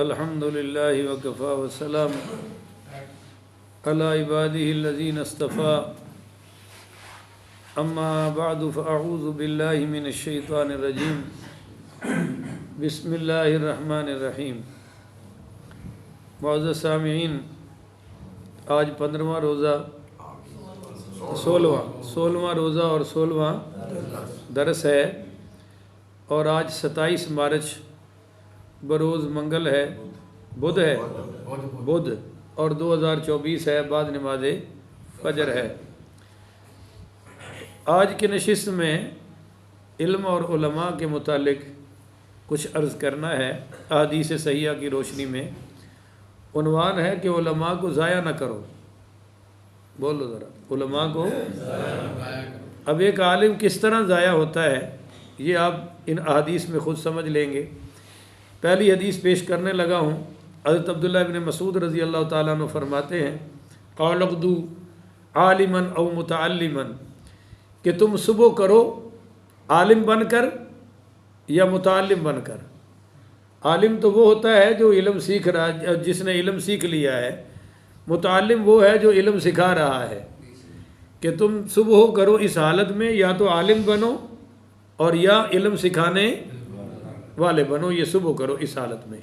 الحمد للہ وکفا وسلام علی عبادہ الذین اصطفیٰ اما بعد فاعوذ باللہ من الشیطان الرجیم بسم اللہ الرحمن الرحیم۔ معزز سامعین، آج 15واں روزہ 16واں روزہ اور 16واں درس ہے، اور آج 27 مارچ بروز منگل ہے، بدھ اور 2024 ہے، بعد نماز فجر ہے۔ آج کی نشست میں علم اور علماء کے متعلق کچھ عرض کرنا ہے احادیث صحیحہ کی روشنی میں۔ عنوان ہے کہ علماء کو ضائع نہ کرو۔ بولو ذرا، علماء کو اب ایک عالم کس طرح ضائع ہوتا ہے یہ آپ ان احادیث میں خود سمجھ لیں گے۔ پہلی حدیث پیش کرنے لگا ہوں۔ حضرت عبداللہ بن مسعود رضی اللہ تعالیٰ عنہ فرماتے ہیں، قال اغدو عالما او متعلما، کہ تم صبح کرو عالم بن کر یا متعلم بن کر۔ عالم تو وہ ہوتا ہے جو علم سیکھ رہا، جس نے علم سیکھ لیا ہے۔ متعلم وہ ہے جو علم سکھا رہا ہے۔ کہ تم صبح کرو اس حالت میں، یا تو عالم بنو اور یا علم سکھانے والے بنو، یہ صبح کرو اس حالت میں۔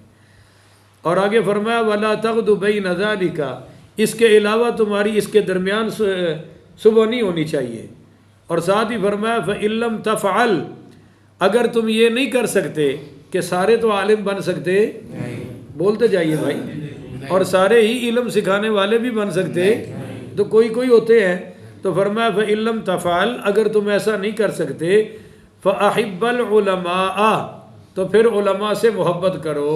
اور آگے فرمایا وَلَا تَغْدُ بَيْنَ ذَلِكَ، اس کے علاوہ تمہاری اس کے درمیان صبح نہیں ہونی چاہیے۔ اور ساتھ ہی فرمایا فَإِن لَّمْ تَفْعَلْ، اگر تم یہ نہیں کر سکتے کہ سارے تو عالم بن سکتے، بولتے جائیے بھائی، اور سارے ہی علم سکھانے والے بھی بن سکتے، تو کوئی ہوتے ہیں۔ تو فرمایا فَإِن لَّمْ تَفْعَلْ، اگر تم ایسا نہیں کر سکتے فَأَحِبَّ الْعُلَمَاءَ، تو پھر علماء سے محبت کرو۔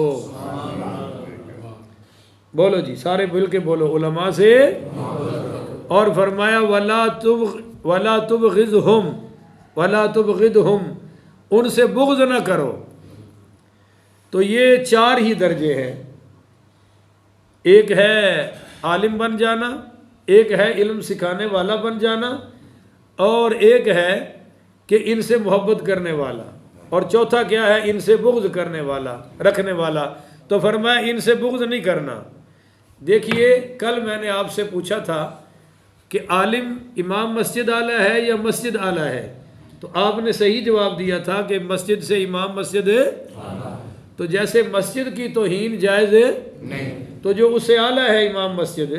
بولو جی، سارے مل کے بولو، علماء سے۔ اور فرمایا وَلَا تُبْغِضْهُمْ، ان سے بغض نہ کرو۔ تو یہ 4 ہی درجے ہیں۔ ایک ہے عالم بن جانا، ایک ہے علم سکھانے والا بن جانا، اور ایک ہے کہ ان سے محبت کرنے والا، اور چوتھا کیا ہے؟ ان سے بغض کرنے والا، رکھنے والا۔ تو فرمایا ان سے بغض نہیں کرنا۔ دیکھیے، کل میں نے آپ سے پوچھا تھا کہ عالم امام مسجد اعلیٰ ہے یا مسجد اعلیٰ ہے؟ تو آپ نے صحیح جواب دیا تھا کہ مسجد سے امام مسجد تو جیسے مسجد کی توہین جائز نہیں، تو جو اس سے اعلیٰ ہے امام مسجد،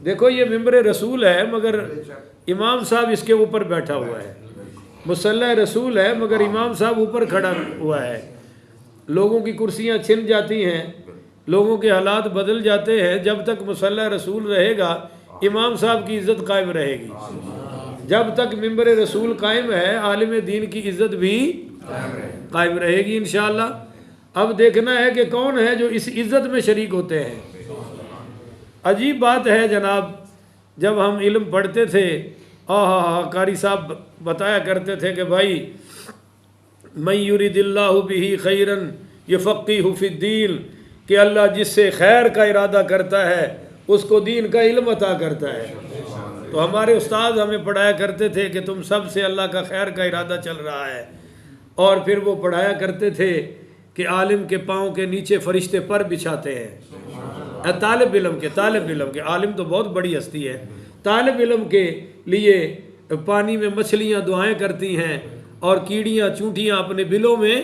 دیکھو یہ ممبر رسول ہے مگر امام صاحب اس کے اوپر بیٹھا ہوا ہے، مصلی رسول ہے مگر امام صاحب اوپر کھڑا ہوا ہے۔ لوگوں کی کرسیاں چھن جاتی ہیں، لوگوں کے حالات بدل جاتے ہیں، جب تک مصلی رسول رہے گا امام صاحب کی عزت قائم رہے گی۔ جب تک ممبر رسول قائم ہے، عالم دین کی عزت بھی قائم رہے گی انشاءاللہ۔ اب دیکھنا ہے کہ کون ہے جو اس عزت میں شریک ہوتے ہیں۔ عجیب بات ہے جناب، جب ہم علم پڑھتے تھے، قاری صاحب بتایا کرتے تھے کہ بھائی من یرید اللہ بہ خیرا یفقہہ فی الدین، کہ اللہ جس سے خیر کا ارادہ کرتا ہے اس کو دین کا علم عطا کرتا ہے۔ تو ہمارے استاد ہمیں پڑھایا کرتے تھے کہ تم سب سے اللہ کا خیر کا ارادہ چل رہا ہے، اور پھر وہ پڑھایا کرتے تھے کہ عالم کے پاؤں کے نیچے فرشتے پر بچھاتے ہیں۔ طالب علم کے عالم تو بہت بڑی ہستی ہے، طالب علم کے لیے پانی میں مچھلیاں دعائیں کرتی ہیں، اور کیڑیاں چونٹیاں اپنے بلوں میں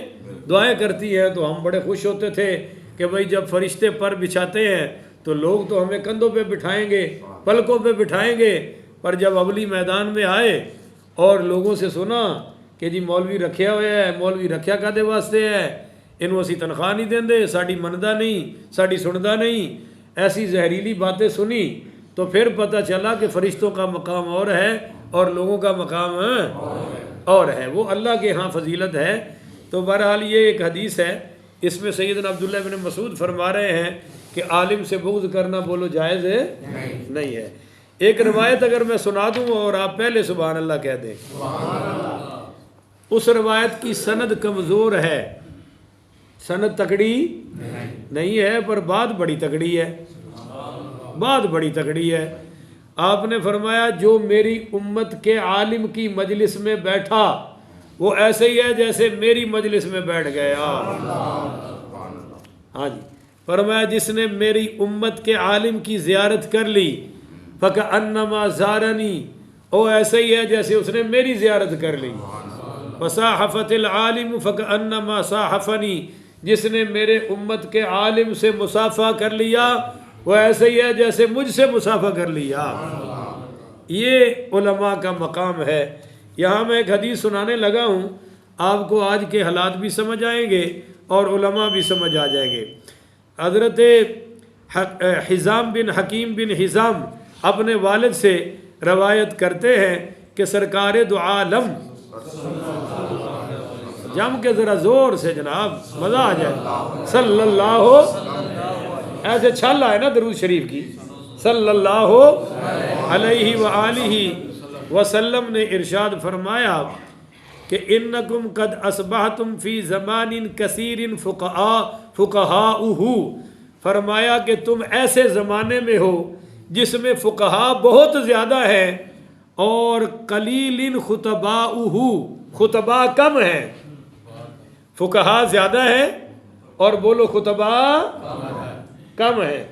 دعائیں کرتی ہیں۔ تو ہم بڑے خوش ہوتے تھے کہ بھئی جب فرشتے پر بچھاتے ہیں تو لوگ تو ہمیں کندھوں پہ بٹھائیں گے، پلکوں پہ بٹھائیں گے۔ پر جب اولی میدان میں آئے اور لوگوں سے سنا کہ جی مولوی رکھیا ہوا ہے، مولوی رکھیا کادے واسطے ہے، انہوں اسی تنخواہ نہیں دیندے، ساڑی مندا نہیں، ساڑی سندا نہیں، ایسی زہریلی باتیں سنی، تو پھر پتہ چلا کہ فرشتوں کا مقام اور ہے اور لوگوں کا مقام اور ہے، وہ اللہ کے ہاں فضیلت ہے۔ تو بہرحال یہ ایک حدیث ہے، اس میں سیدنا عبداللہ بن مسعود فرما رہے ہیں کہ عالم سے بغض کرنا بولو جائز نہیں ہے۔ ایک روایت اگر میں سنا دوں اور آپ پہلے سبحان اللہ کہہ دیں، اس روایت کی سند کمزور ہے، سند تکڑی نہیں ہے، پر بات بڑی تکڑی ہے، بات بڑی تکڑی ہے۔ آپ نے فرمایا جو میری امت کے عالم کی مجلس میں بیٹھا وہ ایسے ہی ہے جیسے میری مجلس میں بیٹھ گیا۔ ہاں جی، فرمایا جس نے میری امت کے عالم کی زیارت کر لی فکأنما زارنی، او ایسے ہی ہے جیسے اس نے میری زیارت کر لی۔ وصاحفت العالم فکأنما صاحفنی، جس نے میرے امت کے عالم سے مصافحہ کر لیا وہ ایسے ہی ہے جیسے مجھ سے مصافحہ کر لیا۔ یہ علماء کا مقام ہے۔ یہاں میں ایک حدیث سنانے لگا ہوں، آپ کو آج کے حالات بھی سمجھ آئیں گے اور علماء بھی سمجھ آ جائیں گے۔ حضرت حزام بن حکیم بن حزام اپنے والد سے روایت کرتے ہیں کہ سرکار دو عالم، جم کے ذرا زور سے جناب مزہ آ جائے، صلی اللہ، ایسے چھل آئے نا درود شریف کی، صلی اللہ علیہ وآلہ وسلم نے ارشاد فرمایا کہ انکم قد اصبحتم فی زمان کثیر فقہاؤہ، فرمایا کہ تم ایسے زمانے میں ہو جس میں فقہا بہت زیادہ ہیں اور قلیل خطباؤہ، خطباء کم ہیں۔ فقہا زیادہ ہیں اور بولو خطباء کم ہیں۔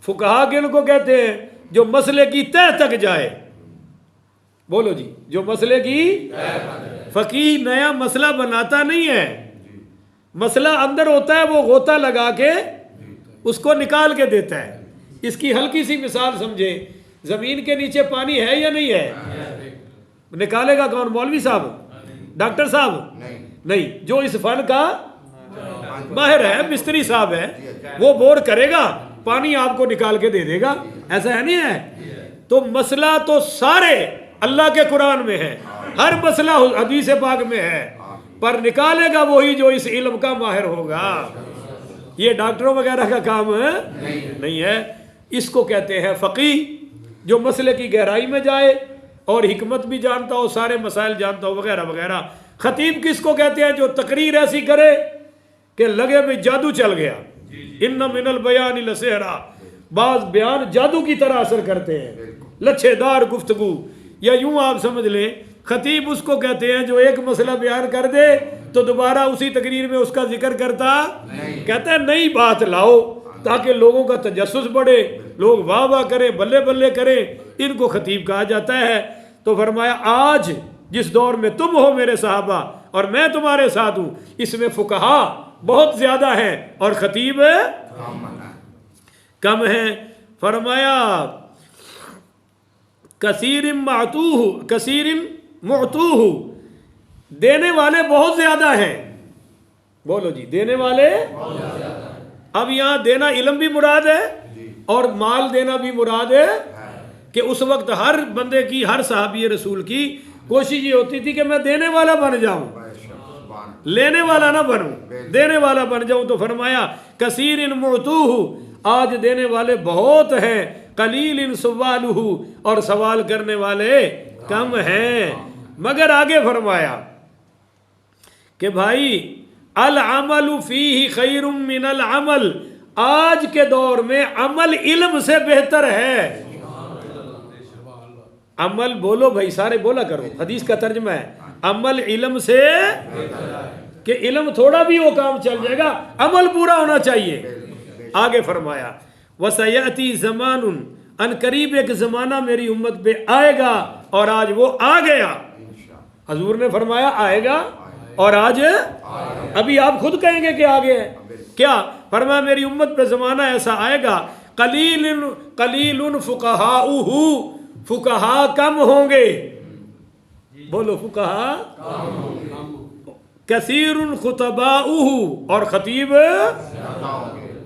فقہا کن کو کہتے ہیں؟ جو مسئلے کی تہ تک جائے، بولو جی، جو مسئلے کی، فقیہ نیا مسئلہ بناتا نہیں ہے، مسئلہ اندر ہوتا ہے وہ غوطہ لگا کے اس کو نکال کے دیتا ہے۔ اس کی ہلکی سی مثال سمجھے، زمین کے نیچے پانی ہے یا نہیں ہے؟ نکالے گا کون؟ مولوی صاحب، ڈاکٹر صاحب؟ نہیں، جو اس فن کا ماہر ہے، مستری صاحب ہے، وہ بور کرے گا، پانی آپ کو نکال کے دے دے گا، ایسا ہے نہیں ہے؟ تو مسئلہ تو سارے اللہ کے قرآن میں ہے، ہر مسئلہ حدیث پاک میں ہے، پر نکالے گا وہی جو اس علم کا ماہر ہوگا۔ یہ ڈاکٹروں وغیرہ کا کام نہیں ہے۔ اس کو کہتے ہیں فقیہ، جو مسئلے کی گہرائی میں جائے اور حکمت بھی جانتا ہو، سارے مسائل جانتا ہو، وغیرہ وغیرہ۔ خطیب کس کو کہتے ہیں؟ جو تقریر ایسی کرے کہ لگے بھی جادو چل گیا، ان من البیان لسحرا، بعض بیان جادو کی طرح اثر کرتے ہیں، لچھے دار گفتگو، یا یوں آپ سمجھ لیں خطیب اس کو کہتے ہیں جو ایک مسئلہ بیان کر دے تو دوبارہ اسی تقریر میں اس کا ذکر کرتا، کہتا ہے نئی بات لاؤ تاکہ لوگوں کا تجسس بڑھے، لوگ واہ واہ کریں، بلے بلے کریں، ان کو خطیب کہا جاتا ہے۔ تو فرمایا آج جس دور میں تم ہو میرے صحابہ اور میں تمہارے ساتھ ہوں، اس میں فقہا بہت زیادہ ہیں اور خطیب کم ہیں۔ فرمایا کثیر معتوہ، دینے والے بہت زیادہ ہیں، بولو جی، دینے والے۔ اب یہاں دینا علم بھی مراد ہے اور مال دینا بھی مراد ہے، کہ اس وقت ہر بندے کی، ہر صحابی رسول کی کوشش یہ ہوتی تھی کہ میں دینے والا بن جاؤں، لینے والا نہ بنوں، دینے والا بن جاؤں۔ تو فرمایا کثیر معتوہ، آج دینے والے بہت ہیں، قلیل سوالہ، اور سوال کرنے والے کم ہیں۔ مگر آگے فرمایا کہ بھائی العمل فیہ خیر من العمل، آج کے دور میں عمل علم سے بہتر ہے۔ عمل، بولو بھائی سارے بولا کرو، حدیث کا ترجمہ ہے عمل علم سے، کہ علم تھوڑا بھی ہو کام چل جائے گا، عمل پورا ہونا چاہیے۔ آگے فرمایا وَسَيَأْتِي زَمَانٌ، ان قریب ایک زمانہ میری امت پہ آئے گا، اور آج وہ آ گیا۔ حضور نے فرمایا آئے گا، اور آج ابھی آپ خود کہیں گے کہ آگے ہے کیا؟ فرمایا میری امت پہ زمانہ ایسا آئے گا قلیل فقہاؤہ، فقہا کم ہوں گے، بولو فقہا، کثیر خطباؤہ، اور خطیب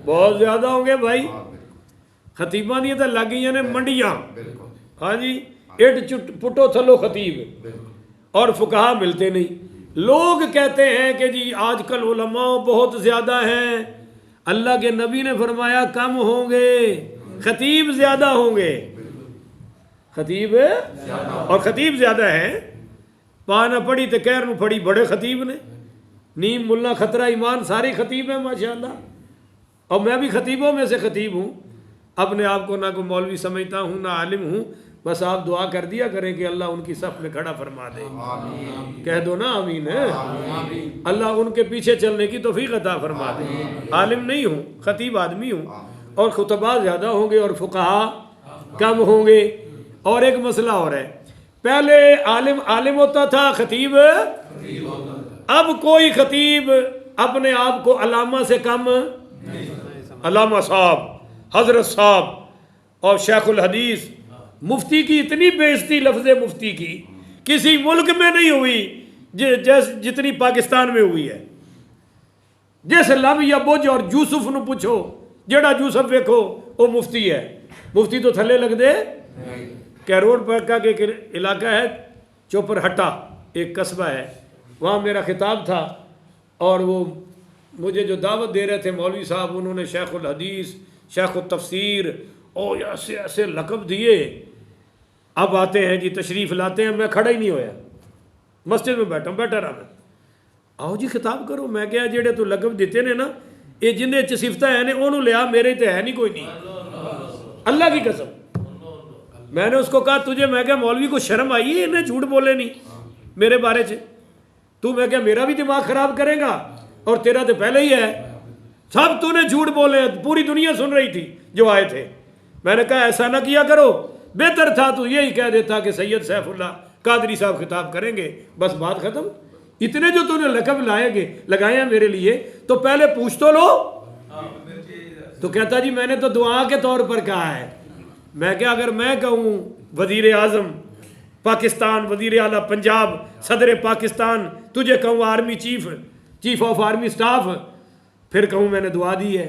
بہت زیادہ ہوں گے۔ بھائی خطیباں نہیں تو لگ گئی نے منڈیاں، ہاں جی، اٹ پٹو تھلو خطیب، اور فقہا ملتے نہیں۔ لوگ کہتے ہیں کہ جی آج کل علماء بہت زیادہ ہیں، اللہ کے نبی نے فرمایا کم ہوں گے، خطیب زیادہ ہوں گے، خطیب اور خطیب زیادہ ہیں۔ پا نہ پڑھی تو کہر نو پڑھی بڑے خطیب نے، نیم ملا خطرہ ایمان، سارے خطیب ہیں ماشاءاللہ، اور میں بھی خطیبوں میں سے خطیب ہوں، اپنے آپ کو نہ کوئی مولوی سمجھتا ہوں نہ عالم ہوں، بس آپ دعا کر دیا کریں کہ اللہ ان کی صف میں کھڑا فرما دے، کہہ دو نا آمین ہے، اللہ ان کے پیچھے چلنے کی توفیق عطا فرما دے۔ عالم نہیں ہوں، خطیب آدمی ہوں، اور خطباء زیادہ ہوں گے اور فقہاء کم ہوں گے۔ اور ایک مسئلہ اور ہے، پہلے عالم ہوتا تھا، خطیب اب کوئی خطیب اپنے آپ کو علامہ سے کم، علامہ صاحب، حضرت صاحب اور شیخ الحدیث، مفتی کی اتنی بےعزتی لفظ مفتی کی کسی ملک میں نہیں ہوئی جتنی پاکستان میں ہوئی ہے۔ جس لب یا بوجھ اور یوسف نو پوچھو، جڑا یوسف ویکھو وہ مفتی ہے، مفتی تو تھلے لگ دے۔ کیرون پرکا کے علاقہ ہے چوپر ہٹا، ایک قصبہ ہے، وہاں میرا خطاب تھا، اور وہ مجھے جو دعوت دے رہے تھے مولوی صاحب، انہوں نے شیخ الحدیث، شیخ التفسیر اور ایسے ایسے لقب دیے۔ اب آتے ہیں جی تشریف لاتے ہیں، میں کھڑا ہی نہیں ہویا، مسجد میں بیٹھا رہا میں، آؤ جی خطاب کرو۔ میں کہا جڑے تو لقب دیتے نے نا، یہ جنہیں صفتیں ہیں انہوں لیا، میرے تو ہے نہیں کوئی نہیں، اللہ کی قسم۔ میں نے اس کو کہا تجھے، میں کہا مولوی کو شرم آئی ہے، انہیں جھوٹ بولے نہیں میرے بارے سے، تو میں کہا میرا بھی دماغ خراب کرے گا، اور تیرا تو پہلے ہی ہے، سب تو نے جھوٹ بولے، پوری دنیا سن رہی تھی جو آئے تھے۔ میں نے کہا ایسا نہ کیا کرو، بہتر تھا تو یہی کہہ دیتا کہ سید سیف اللہ قادری صاحب خطاب کریں گے، بس بات ختم۔ اتنے جو تو نے لقب لگائے ہیں میرے لیے، تو پہلے پوچھ تو لو۔ تو کہتا جی میں نے تو دعا کے طور پر کہا ہے۔ میں کہا اگر میں کہوں وزیر اعظم پاکستان، وزیر اعلیٰ پنجاب، صدر پاکستان، تجھے کہوں army chief of army staff, پھر کہوں میں نے دعا دی ہے،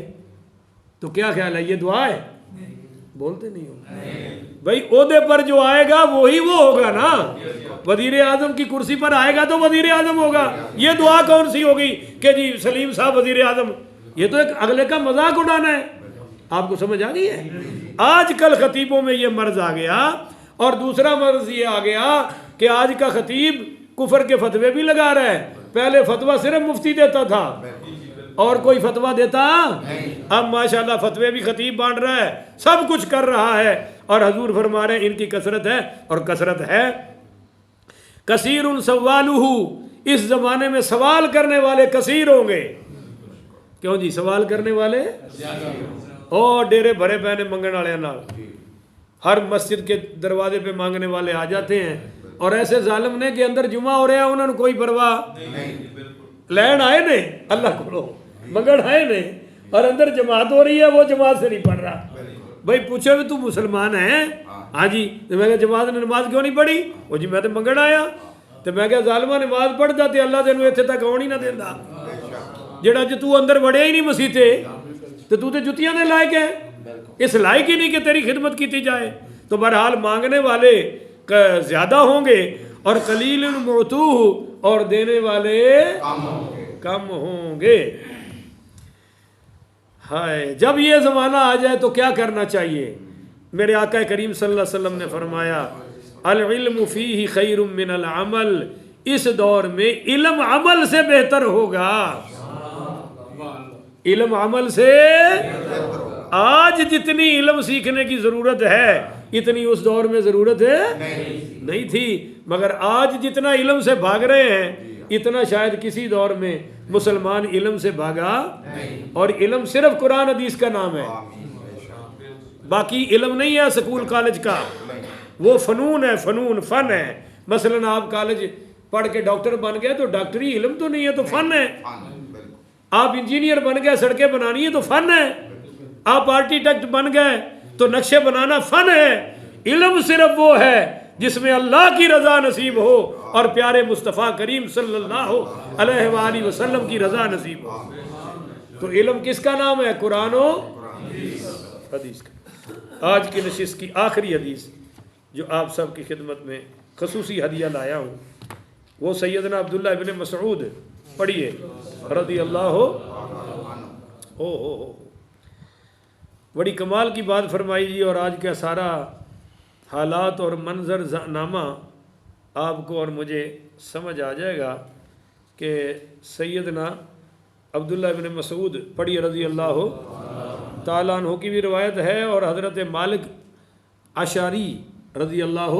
تو کیا خیال ہے یہ دعا ہے؟ بولتے نہیں ہو بھائی، عہدے پر جو آئے گا وہی وہ ہوگا نا، وزیر اعظم کی کرسی پر آئے گا تو وزیر اعظم ہوگا۔ یہ دعا کون سی ہوگی کہ جی سلیم صاحب وزیر اعظم؟ یہ تو ایک اگلے کا مذاق اڑانا ہے۔ آپ کو سمجھ آ گئی ہے؟ آج کل خطیبوں میں یہ مرض آ گیا، اور دوسرا مرض یہ آ گیا کہ آج کا خطیب کفر کے فتوے بھی لگا رہا ہے۔ پہلے فتویٰ صرف مفتی دیتا تھا اور کوئی فتویٰ دیتا، اب ماشاءاللہ فتوے بھی خطیب بانٹ رہا ہے، سب کچھ کر رہا ہے، اور حضور فرما رہے ہیں ان کی کثرت ہے، اور کثرت ہے۔ کثیر سوالہ، اس زمانے میں سوال کرنے والے کثیر ہوں گے۔ کیوں جی؟ سوال کرنے والے اور ڈیرے بھرے پہنے منگن والے نال، ہر مسجد کے دروازے پہ مانگنے والے آ جاتے ہیں، اور ایسے ظالم نے کہ اندر جمعہ ہو رہا ہے انہوں نے کوئی پرواہ، لین آئے نے اللہ کو منگن آئے نے، اور اندر جماعت ہو رہی ہے، وہ جماعت سے نہیں پڑھ رہا۔ بھائی پوچھو بھی تو مسلمان ہیں؟ ہاں جی۔ تو میں کہا جماعت نے نماز کیوں نہیں پڑھی؟ وہ جی میں تو منگن آیا۔ تو میں کہا ظالمہ نماز پڑھ جاتے، اللہ تینوں اتنے تک آن ہی نہ دینا، جڑا جو تو اندر بڑھے ہی نہیں مسیتے، تو تو جتیاں دے لائق ہے، اس لائق ہی نہیں کہ تیری خدمت کی جائے۔ تو بہرحال مانگنے والے زیادہ ہوں گے، اور قلیل معطوہ، اور دینے والے کم ہوں گے۔ ہائے، جب یہ زمانہ آ جائے تو کیا کرنا چاہیے؟ میرے آقا کریم صلی اللہ علیہ وسلم نے فرمایا العلم فیہ خیر من العمل، اس دور میں علم عمل سے بہتر ہوگا۔ علم عمل سے، آج جتنی علم سیکھنے کی ضرورت ہے اتنی اس دور میں ضرورت نہیں تھی، مگر آج جتنا علم سے بھاگ رہے ہیں اتنا شاید کسی دور میں مسلمان علم سے بھاگا۔ اور علم صرف قرآن حدیث کا نام ہے، باقی علم نہیں ہے سکول کالج کا، وہ فنون ہے، فن ہے۔ مثلا آپ کالج پڑھ کے ڈاکٹر بن گئے تو ڈاکٹری علم تو نہیں ہے، تو فن ہے۔ آپ انجینئر بن گئے، سڑکیں بنانی ہے تو فن ہے۔ آپ آرکیٹیکٹ بن گئے تو نقشے بنانا فن ہے۔ علم صرف وہ ہے جس میں اللہ کی رضا نصیب ہو اور پیارے مصطفیٰ کریم صلی اللہ علیہ وآلہ وسلم کی رضا نصیب ہو۔ تو علم کس کا نام ہے؟ قرآن و حدیث کا۔ آج کی نشست کی آخری حدیث جو آپ سب کی خدمت میں خصوصی ہدیہ لایا ہوں، وہ سیدنا عبداللہ ابن مسعود پڑھیے رضی اللہ ہو۔ بڑی کمال کی بات فرمائی جی، اور آج کا سارا حالات اور منظر نامہ آپ کو اور مجھے سمجھ آ جائے گا کہ سیدنا عبداللہ ابن مسعود پڑھی رضی اللہ تعالیٰ عنہ کی بھی روایت ہے، اور حضرت مالک اشعری رضی اللہ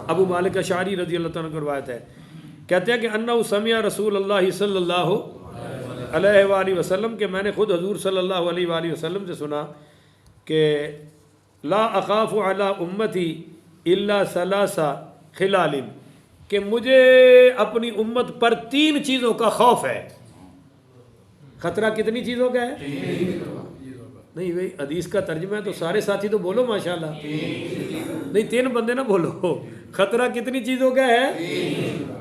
ابو مالک اشعری رضی اللہ تعالیٰ کی روایت ہے، کہتے ہیں کہ انہ سمع رسول اللہ صلی اللہ علیہ وآلہ وسلم، کہ میں نے خود حضور صلی اللہ علیہ وآلہ وسلم سے سنا کہ لا اخاف علی امتی الا ثلاث خلال، کہ مجھے اپنی امت پر 3 چیزوں کا خوف ہے۔ خطرہ کتنی چیزوں کا ہے؟ نہیں بھائی، حدیث کا ترجمہ ہے تو سارے ساتھی تو بولو ماشاءاللہ، نہیں 3 بندے نہ بولو۔ خطرہ کتنی چیزوں کا ہے؟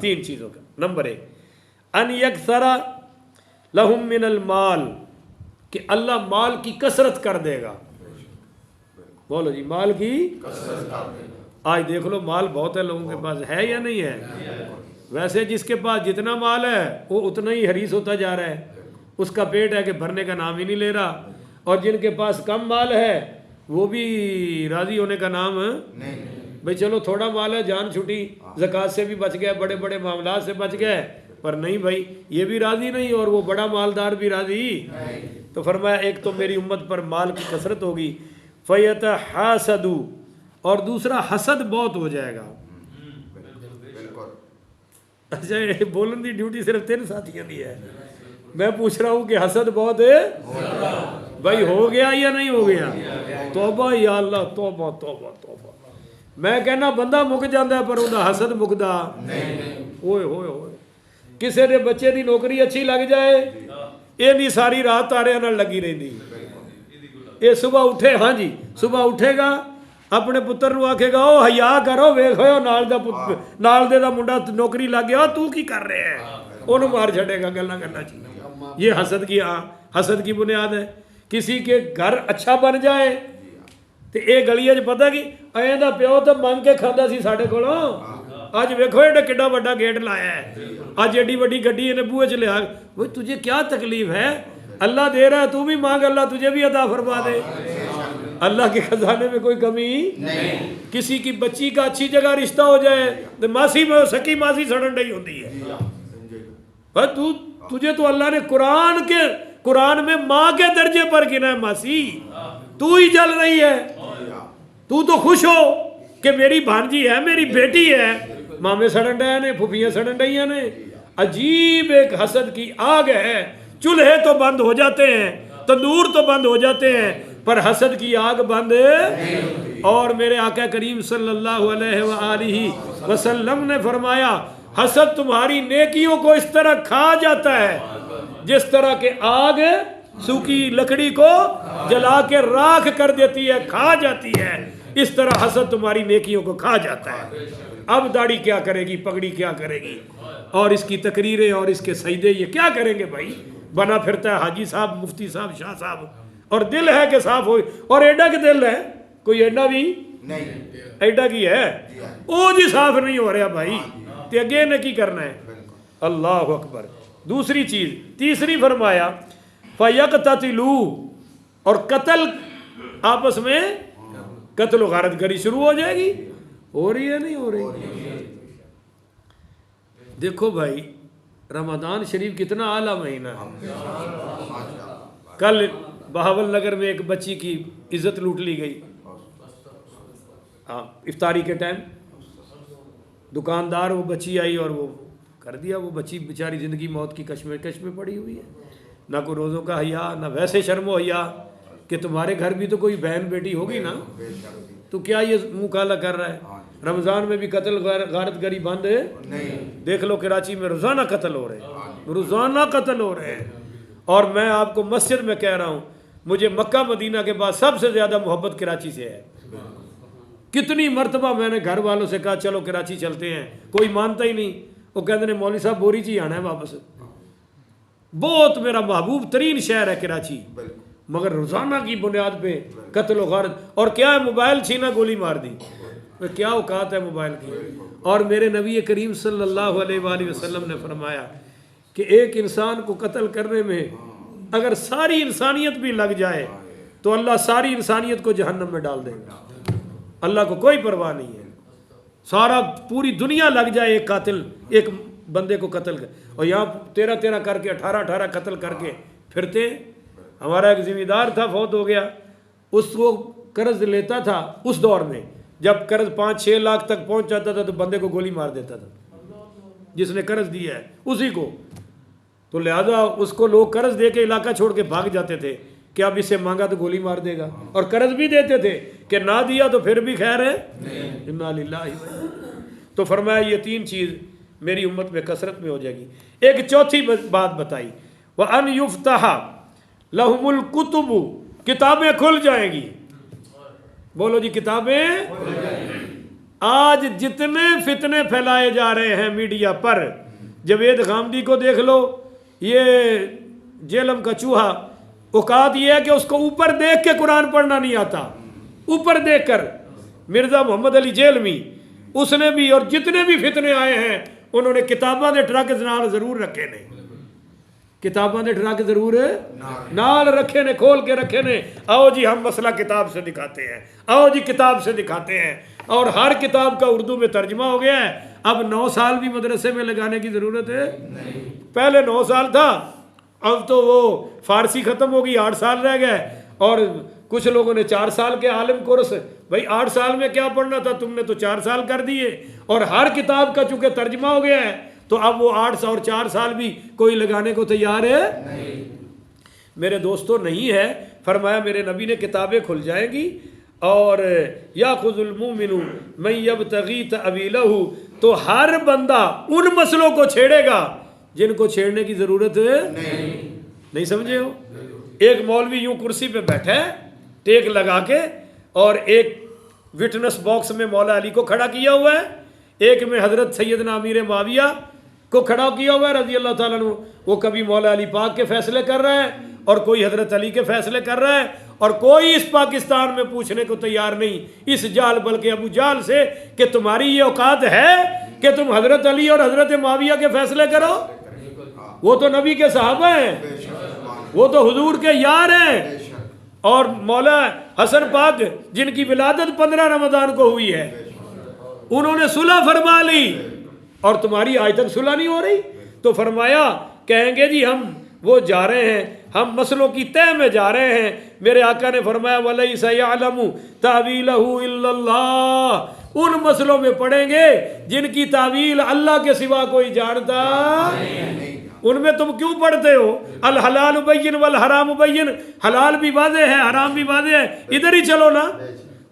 3 چیزوں کا۔ نمبر 1 ان یکثر لہم من المال، کہ اللہ مال کی کثرت کر دے گا۔ بولو جی، مال کی کثرت۔ آج دیکھ لو مال بہت ہے لوگوں کے پاس، ہے یا نہیں ہے؟ ویسے جس کے پاس جتنا مال ہے وہ اتنا ہی حریص ہوتا جا رہا ہے، اس کا پیٹ ہے کہ بھرنے کا نام ہی نہیں لے رہا، اور جن کے پاس کم مال ہے وہ بھی راضی ہونے کا نام بھئی چلو تھوڑا مال ہے، جان چھٹی، زکوٰۃ سے بھی بچ گئے، بڑے بڑے معاملات سے بچ گئے، پر نہیں بھائی یہ بھی راضی نہیں اور وہ بڑا مالدار بھی راضی۔ تو فرمایا ایک تو میری امت پر مال کی کثرت ہوگی، فَيَتَحَاسَدُوا، اور دوسرا حسد بہت ہو جائے گا۔ اچھا یہ بولن دی ڈیوٹی صرف 3 ساتھیوں دی ہے، میں پوچھ رہا ہوں کہ حسد بہت ہے بھائی، ہو گیا یا نہیں ہو گیا؟ توبہ یا اللہ، توبہ توبہ توبہ۔ میں کہنا بندہ مک جاندہ ہے پر انہا حسد مکدہ ہوئے ہوئے ہوئے۔ کسے نے بچے دی نوکری اچھی لگ جائے، یہ نہیں ساری رات تارے نہ لگی رہی دی، یہ صبح اٹھے، ہاں جی صبح اٹھے گا اپنے پتر نو آکھے گا او حیا کرو، ویکھ ہوئے نال دے دا منڈا نوکری لگ گیا، تو کی کر رہے ہیں، انہوں مار چھڑے گا گلنا کرنا چاہیے۔ یہ حسد کی بنیاد ہے۔ کسی کے گھر اچھا بن جائے تو اے گلیے جو پتہ کی اے دا پیو تو مانگ کے کھاندا سی ساڑھے کھولوں، آج ویکھو ایڈا کڈا بڑا گیٹ لایا ہے، آج ایڈی بڑی گڈی انہیں بوئے چلے آگ، وہ تجھے کیا تکلیف ہے؟ اللہ دے رہا ہے، تو بھی مانگ، اللہ تجھے بھی عطا فرما دے۔ اللہ کے خزانے میں کوئی کمی نہیں۔ کسی کی بچی کا اچھی جگہ رشتہ ہو جائے تو ماسی میں سکی ماسی سڑن رہی ہوتی ہے، تجھے تو اللہ نے قرآن میں ماں کے درجے پر گنا ہے، ماسی تو ہی جل رہی ہے، تو خوش ہو کہ میری بھانجی ہے، میری بیٹی ہے، مامے سڑن رہے نے، پھوپیاں سڑن رہی نے۔ عجیب ایک حسد کی آگ ہے، چولہے تو بند ہو جاتے ہیں، تندور تو بند ہو جاتے ہیں، پر حسد کی آگ بند ہے۔ اور میرے آقا کریم صلی اللہ علیہ وآلہ وسلم نے فرمایا حسد تمہاری نیکیوں کو اس طرح کھا جاتا ہے جس طرح کہ آگ سوکھی لکڑی کو جلا کے راکھ کر دیتی ہے، کھا جاتی ہے، اس طرح حسد تمہاری نیکیوں کو کھا جاتا ہے۔ اب داڑھی کیا کرے گی، پگڑی کیا کرے گی، اور اس کی تقریریں اور اس کے سجدے یہ کیا کریں گے بھائی؟ بنا پھرتا ہے حاجی صاحب، مفتی صاحب، شاہ صاحب، اور دل ہے کہ صاف ہوئی، اور ایڈا کہ دل ہے کوئی ایڈا بھی نہیں، ایڈا کی ہے او جی صاف نہیں ہو رہا بھائی، تے اگے نے کی کرنا ہے؟ اللہ اکبر۔ دوسری چیز، تیسری فرمایا فَيَقْتَتِلُوا، اور قتل، آپس میں قتل و غارت گری شروع ہو جائے گی۔ ہو رہی ہے نہیں ہو رہی؟ دیکھو بھائی رمضان شریف کتنا اعلیٰ مہینہ ہے۔ کل بہاول نگر میں ایک بچی کی عزت لوٹ لی گئی افطاری کے ٹائم، دکاندار وہ بچی آئی اور وہ کر دیا، وہ بچی بیچاری زندگی موت کی کش میں پڑی ہوئی ہے، نہ کوئی روزوں کا حیا، نہ ویسے شرم و حیا کہ تمہارے گھر بھی تو کوئی بہن بیٹی ہوگی نا، تو کیا یہ منہ کالا کر رہا ہے؟ رمضان میں بھی قتل غارت گری بند ہے؟ دیکھ لو کراچی میں روزانہ قتل ہو رہے ہیں، روزانہ قتل ہو رہے ہیں۔ اور میں آپ کو مسجد میں کہہ رہا ہوں، مجھے مکہ مدینہ کے بعد سب سے زیادہ محبت کراچی سے ہے۔ کتنی مرتبہ میں نے گھر والوں سے کہا چلو کراچی چلتے ہیں، کوئی مانتا ہی نہیں، وہ کہتے ہیں مولوی صاحب بوری جی آنا ہے واپس۔ بہت میرا محبوب ترین شہر ہے کراچی، مگر روزانہ کی بنیاد پہ قتل و غارت، اور کیا ہے موبائل چھینا گولی مار دی، کیا اوقات ہے موبائل کی۔ اور میرے نبی کریم صلی اللہ علیہ وآلہ وسلم نے فرمایا کہ ایک انسان کو قتل کرنے میں اگر ساری انسانیت بھی لگ جائے تو اللہ ساری انسانیت کو جہنم میں ڈال دے گا، اللہ کو کوئی پرواہ نہیں ہے۔ سارا پوری دنیا لگ جائے ایک قاتل، ایک بندے کو قتل کر، اور یہاں 13 کر کے 18 قتل کر کے پھرتے۔ ہمارا ایک ذمہ دار تھا، فوت ہو گیا، اس کو قرض لیتا تھا اس دور میں، جب قرض 5-6 لاکھ تک پہنچ جاتا تھا تو بندے کو گولی مار دیتا تھا جس نے قرض دیا ہے اسی کو. تو لہذا اس کو لوگ قرض دے کے علاقہ چھوڑ کے بھاگ جاتے تھے کہ اب اس سے مانگا تو گولی مار دے گا, اور قرض بھی دیتے تھے کہ نہ دیا تو پھر بھی خیر ہے. انا للہ. تو فرمایا یہ 3 چیز میری امت میں کثرت میں ہو جائے گی. ایک چوتھی بات بتائی, وَأَنْ يُفْتَحَ لَهُمُ الْكُتُبُ, کتابیں کھل جائیں گی. بولو جی کتابیں. آج جتنے فتنے پھیلائے جا رہے ہیں میڈیا پر, جاوید غامدی کو دیکھ لو, یہ جیلم کا چوہا, اوقات یہ ہے کہ اس کو اوپر دیکھ کے قرآن پڑھنا نہیں آتا, اوپر دیکھ کر. مرزا محمد علی جیلمی, اس نے بھی, اور جتنے بھی فتنے آئے ہیں انہوں نے کتاباں دے ٹرک نال ضرور رکھے نے, کتاباں دے ٹرک ضرور نال رکھے نے, کھول کے رکھے نے. آؤ جی ہم مسئلہ کتاب سے دکھاتے ہیں, آؤ جی کتاب سے دکھاتے ہیں. اور ہر کتاب کا اردو میں ترجمہ ہو گیا ہے. اب 9 سال بھی مدرسے میں لگانے کی ضرورت ہے. پہلے 9 سال تھا, اب تو وہ فارسی ختم ہو گئی, 8 سال رہ گئے. اور کچھ لوگوں نے 4 سال کے عالم کورس, بھائی 8 سال میں کیا پڑھنا تھا, تم نے تو 4 سال کر دیے. اور ہر کتاب کا چونکہ ترجمہ ہو گیا ہے تو اب وہ 8 اور 4 سال بھی کوئی لگانے کو تیار ہے نہیں. میرے دوستوں نہیں ہے. فرمایا میرے نبی نے کتابیں کھل جائیں گی, اور یاخذ المؤمن من یبتغی تأویلہ, تو ہر بندہ ان مسئلوں کو چھیڑے گا جن کو چھیڑنے کی ضرورت نہیں. سمجھے ہو؟ ایک مولوی یوں کرسی پہ بیٹھا ہے ٹیک لگا کے, اور ایک وٹنس باکس میں مولا علی کو کھڑا کیا ہوا ہے, ایک میں حضرت سیدنا امیر معاویہ کو کھڑا کیا ہوا ہے رضی اللہ تعالیٰ عنہ. وہ کبھی مولا علی پاک کے فیصلے کر رہا ہے اور کوئی حضرت علی کے فیصلے کر رہا ہے, اور کوئی اس پاکستان میں پوچھنے کو تیار نہیں اس جال بلکہ ابو جال سے کہ تمہاری یہ اوقات ہے کہ تم حضرت علی اور حضرت معاویہ کے فیصلے کرو. وہ تو نبی کے صحابہ ہیں, وہ تو حضور کے یار ہیں, اور مولا حسن پاک جن کی ولادت 15 رمضان کو ہوئی ہے, انہوں نے صلح فرما لی, اور تمہاری آج تک صلح نہیں ہو رہی. تو فرمایا کہیں گے جی ہم وہ جا رہے ہیں, ہم مسئلوں کی تہ میں جا رہے ہیں. میرے آقا نے فرمایا وَلَيْسَ يَعْلَمُ تَأْوِيلَهُ إِلَّا اللَّهُ, ان مسئلوں میں پڑھیں گے جن کی تعویل اللہ کے سوا کوئی جانتا نہیں. ان میں تم کیوں پڑھتے ہو؟ الحلال بین والحرام بین, حلال بھی واضح ہے حرام بھی واضح ہے, ادھر ہی چلو نا.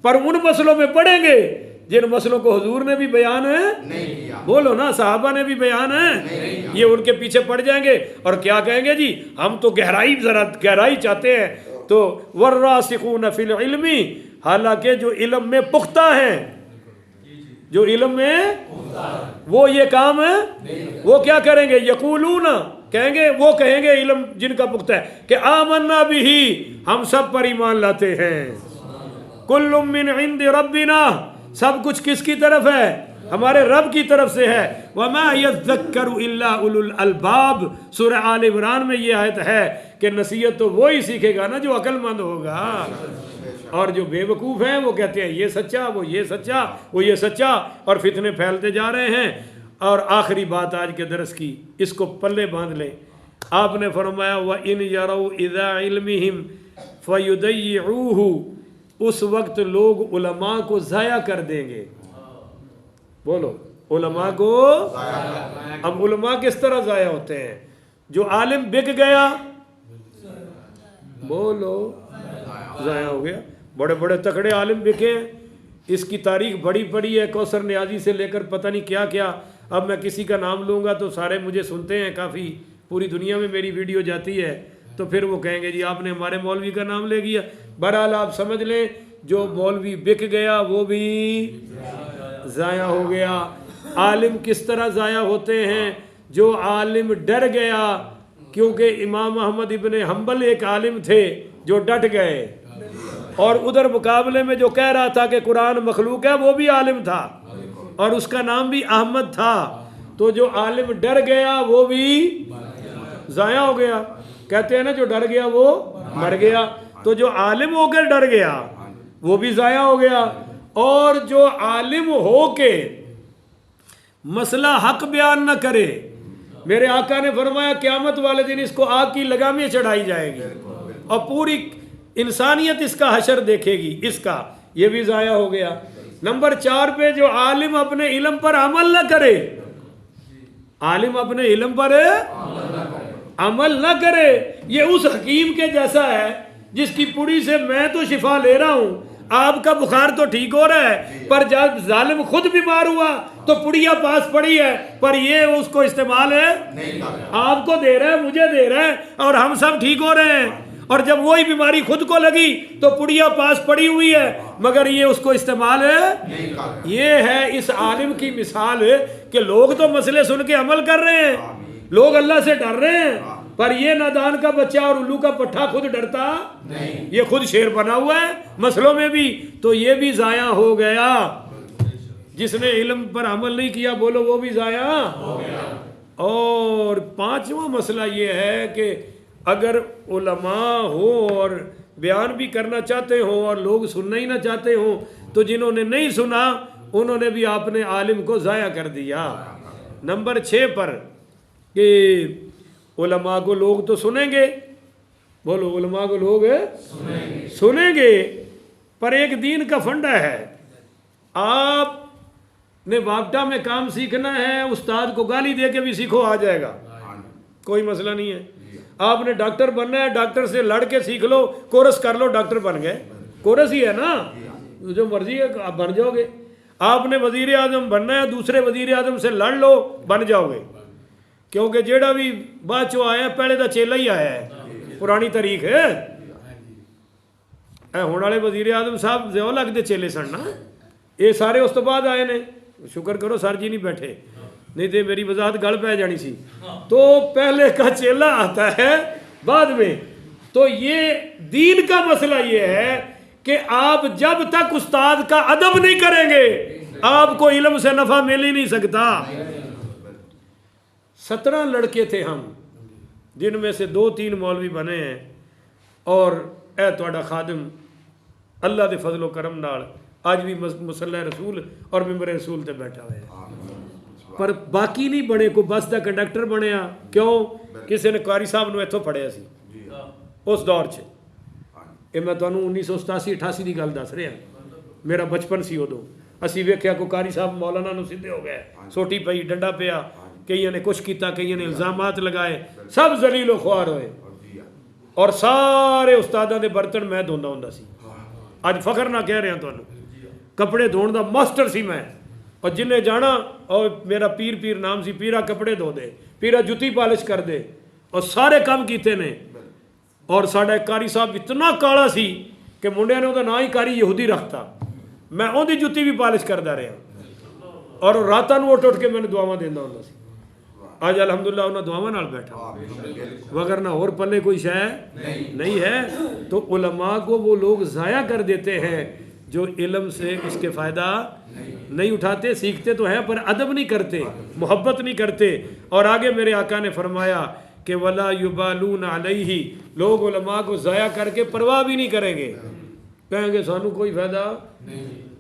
پر ان مسئلوں میں پڑھیں گے جن مسئلوں کو حضور نے بھی بیان ہے, بولو نا, صحابہ نے بھی بیان ہے, یہ ان کے پیچھے پڑ جائیں گے. اور کیا کہیں گے جی ہم تو ذرا گہرائی چاہتے ہیں. تو والراسخون فی العلم, حالانکہ جو علم میں پختہ ہیں, جو علم میں وہ یہ کام ہے وہ کیا کریں گے؟ یقولون, کہیں گے, وہ کہیں گے علم جن کا پختہ ہے کہ آمنا بہ, ہم سب پر ایمان لاتے ہیں. کل من عند ربنا, سب کچھ کس کی طرف ہے؟ ہمارے رب کی طرف سے ہے. وما یذکر الا اولو الالباب, سورہ آل عمران میں یہ آیت ہے کہ نصیحت تو وہی سیکھے گا نا جو عقل مند ہوگا, اور جو بے وقوف ہیں وہ کہتے ہیں یہ سچا, وہ یہ سچا, وہ یہ سچا, اور فتنے پھیلتے جا رہے ہیں. اور آخری بات آج کے درس کی, اس کو پلے باندھ لیں. آپ نے فرمایا وَإِنْ يَرَوْا إِذَا عِلْمِهِمْ فَيُضَيِّعُوهُ, اس وقت لوگ علماء کو ضائع کر دیں گے. بولو علماء کو. اب علماء کس طرح ضائع ہوتے ہیں؟ جو عالم بک گیا, بولو ضائع ہو گیا. بڑے بڑے تکڑے عالم بکے ہیں, اس کی تاریخ بڑی پڑی ہے, کوثر نیازی سے لے کر پتہ نہیں کیا کیا. اب میں کسی کا نام لوں گا تو سارے مجھے سنتے ہیں, کافی پوری دنیا میں میری ویڈیو جاتی ہے, تو پھر وہ کہیں گے جی آپ نے ہمارے مولوی کا نام لے گیا. بہرحال آپ سمجھ لیں جو مولوی بک گیا وہ بھی ضائع ہو گیا. عالم کس طرح ضائع ہوتے ہیں؟ جو عالم ڈر گیا, کیونکہ امام احمد ابن حنبل ایک عالم تھے جو ڈٹ گئے, اور ادھر مقابلے میں جو کہہ رہا تھا کہ قرآن مخلوق ہے وہ بھی عالم تھا, اور اس کا نام بھی احمد تھا. تو جو عالم ڈر گیا وہ بھی ضائع ہو گیا. کہتے ہیں نا جو ڈر گیا وہ مر گیا. تو جو عالم ہو کر ڈر گیا وہ بھی ضائع ہو گیا, اور جو عالم ہو کے مسئلہ حق بیان نہ کرے, میرے آقا نے فرمایا قیامت والے دن اس کو آگ کی لگامیں چڑھائی جائے گی, اور پوری انسانیت اس کا حشر دیکھے گی, اس کا یہ بھی ضائع ہو گیا. نمبر 4 پہ جو عالم اپنے علم پر عمل نہ کرے، عالم اپنے علم پر عمل نہ کرے، یہ اس حکیم کے جیسا ہے جس کی پڑی سے میں تو شفا لے رہا ہوں، آپ کا بخار تو ٹھیک ہو رہا ہے، پر جب ظالم خود بیمار ہوا تو پڑیا پاس پڑی ہے، پر یہ اس کو استعمال ہے آپ کو دے رہا ہے، مجھے دے رہا ہے، اور ہم سب ٹھیک ہو رہے ہیں۔ اور جب وہی بیماری خود کو لگی تو پڑیا پاس پڑی ہوئی ہے، مگر یہ اس کو استعمال ہے۔ یہ ہے اس عالم کی مثال ہے کہ لوگ تو مسئلے سن کے عمل کر رہے ہیں، لوگ اللہ سے ڈر رہے ہیں، پر یہ نادان کا بچہ اور الو کا پٹھا خود ڈرتا نہیں، یہ خود شیر بنا ہوا ہے مسئلوں میں بھی، تو یہ بھی ضائع ہو گیا۔ جس نے علم پر عمل نہیں کیا بولو وہ بھی ضائع ہو گیا۔ اور 5واں مسئلہ یہ ہے کہ اگر علماء ہو اور بیان بھی کرنا چاہتے ہوں اور لوگ سننا ہی نہ چاہتے ہوں تو جنہوں نے نہیں سنا انہوں نے بھی اپنے عالم کو ضائع کر دیا۔ نمبر 6 پر کہ علماء کو لوگ تو سنیں گے، بولو علماء کو لوگ سنیں گے، پر ایک دین کا فنڈا ہے، آپ نے وابٹا میں کام سیکھنا ہے، استاد کو گالی دے کے بھی سیکھو آ جائے گا، کوئی مسئلہ نہیں ہے۔ آپ نے ڈاکٹر بننا ہے، ڈاکٹر سے لڑ کے سیکھ لو، کورس کر لو، ڈاکٹر بن گئے، کورس ہی ہے نا، جو مرضی ہے آپ بن جاؤ گے۔ آپ نے وزیر اعظم بننا ہے، دوسرے وزیر اعظم سے لڑ لو، بن جاؤ گے، کیونکہ جیڑا بھی بعد چو آیا پہلے دا چیلا ہی آیا ہے، پرانی تاریخ ہے۔ اے ہونے والے وزیر اعظم صاحب زیو لگتے چیلے سن نا، یہ سارے اس تو بعد آئے نے، شکر کرو سر جی نہیں بیٹھے، نہیں تو میری وضاحت گل پہ جانی سی۔ تو پہلے کا چیلا آتا ہے بعد میں۔ تو یہ دین کا مسئلہ یہ ہے کہ آپ جب تک استاد کا ادب نہیں کریں گے آپ کو علم سے نفع مل ہی نہیں سکتا۔ 17 لڑکے تھے ہم، جن میں سے 2-3 مولوی بنے ہیں، اور اے تواڈا خادم اللہ دے فضل و کرم نال آج بھی مصلی رسول اور ممبر رسول تے بیٹھا ہوئے ہیں، پر باقی نہیں بنے، کو بس دا کنڈکٹر بنیا، کیوں؟ کسی نے قاری صاحب نو ایتھوں پڑھیا سی اس دور چ، یہ میں تانوں 1987-88 دی گل دس رہا، میرا بچپن سی ادو، اسی ویکھیا کو قاری صاحب مولانا نو سیدھے ہو گئے، سوٹی پئی، ڈنڈا پیا، کئیوں نے کچھ کیتا، کئیوں نے الزامات لگائے، سب ذلیل و خوار ہوئے، اور سارے استاداں دے برتن میں دھوندا ہوندا سی۔ اج فخر نہ کہہ رہا تانوں، کپڑے دھون دا ماسٹر سی میں، اور جنہیں جانا اور میرا پیر نام سی، پیرا کپڑے دھو دے، پیرا جتی پالش کر دے، اور سارے کام کیتے نے۔ اور ساڈا قاری صاحب اتنا کالا سی کہ منڈیا نے وہ نام ہی قاری یہودی رکھتا، میں اون دی جتی بھی پالش کردا رہا، اور راتاں نو اٹھ کے میں نے دعاواں دیندا ہوندا سی۔ آج الحمدللہ انہاں دعاواں نال بیٹھا، وگرنہ اور پلے کوئی شے نہیں ہے۔ تو علماء کو وہ لوگ ضائع کر دیتے ہیں جو علم سے اس کے فائدہ نہیں اٹھاتے، سیکھتے تو ہیں پر ادب نہیں کرتے، محبت نہیں کرتے۔ اور آگے میرے آقا نے فرمایا کہ وَلَا يُبَالُونَ عَلَيْهِ، لوگ علماء کو ضائع کر کے پرواہ بھی نہیں کریں گے، کہیں گے سانو کوئی فائدہ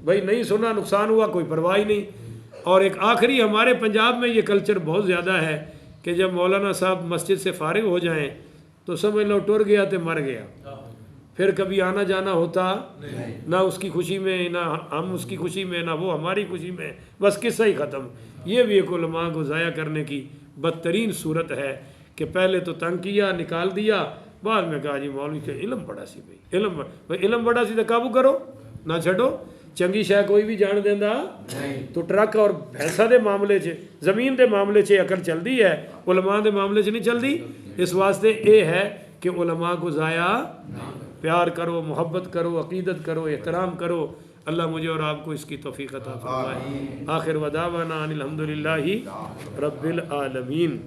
بھائی نہیں سنا، نقصان ہوا، کوئی پرواہ ہی نہیں۔ اور ایک آخری ہمارے پنجاب میں یہ کلچر بہت زیادہ ہے کہ جب مولانا صاحب مسجد سے فارغ ہو جائیں تو سمجھ لو ٹر گیا تو مر گیا، پھر کبھی آنا جانا ہوتا نہ اس کی خوشی میں، نہ ہم اس کی خوشی میں، نہ وہ ہماری خوشی میں، بس قصہ ہی ختم۔ یہ بھی ایک علماء کو ضائع کرنے کی بدترین صورت ہے کہ پہلے تو تنگ کیا، نکال دیا، بعد میں کہا جی مولوی کے علم بڑا سی، بھائی علم بڑا سی تو قابو کرو نہ چھڈو۔ چنگی شے کوئی بھی جان دیندا تو ٹرک اور بھینسا دے معاملے چ، زمین دے معاملے چ عقل چلدی ہے، علماء دے معاملے چ نہیں چلدی۔ اس واسطے اے ہے کہ علماء کو ضائع پیار کرو، محبت کرو، عقیدت کرو، احترام کرو۔ اللہ مجھے اور آپ کو اس کی توفیق عطا فرمائے۔ آخر ودعوانا ان الحمدللہ رب العالمین۔